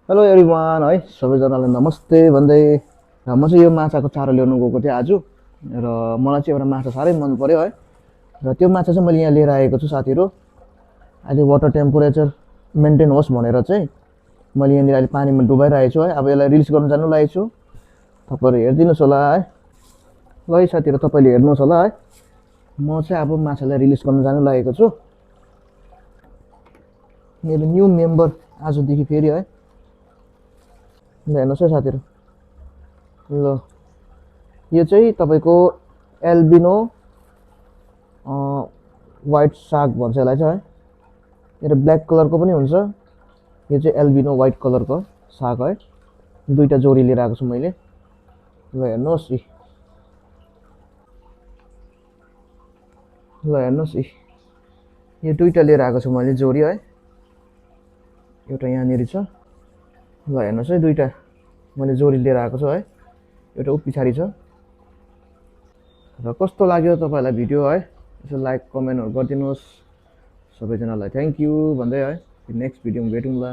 Hello everyone है सबैजनालाई नमस्ते भन्दै म चाहिँ यो माछाको चारो ल्याउनु गएको थिएँ आज र मलाई चाहिँ एउटा माछा साह्रै मन पर्यो है र त्यो माछा चाहिँ मैले यहाँ लिएर आएको छु साथीहरू। अहिले वाटर टेम्परेचर मेन्टेन होस् भनेर चाहिँ मैले यहाँनिर अहिले पानीमा डुबाइरहेको छु है। अब यसलाई रिलिज गर्न जानु लागेको छु, तपाईँहरू हेरिदिनुहोस् होला है। ल है साथीहरू तपाईँले हेर्नुहोस् होला है। म चाहिँ अब माछालाई रिलिज गर्न जानु लागेको छु। मेरो न्यू मेम्बर आजदेखि फेरि है। ल हेर्नुहोस् है साथीहरू, ल यो चाहिँ तपाईँको एल्बिनो वाइट साग भन्छ यसलाई चाहिँ है। यो ब्ल्याक कलरको पनि हुन्छ। यो चाहिँ एल्बिनो वाइट कलरको साग है। दुईटा जोडी लिएर आएको छु मैले। ल हेर्नुहोस् यी, ल हेर्नुहोस् यी, यो दुईटा लिएर आएको छु मैले जोडी है। एउटा यहाँनिर छ, ल हेर्नुहोस् है, दुईटा मैले जोडी लिएर आएको छु है। एउटा ऊ पछाडि छ। र कस्तो लाग्यो तपाईँलाई भिडियो है, यसो लाइक कमेन्टहरू गरिदिनुहोस्। सबैजनालाई थ्याङ्क यू भन्दै है, नेक्स्ट भिडियोमा भेटौँला।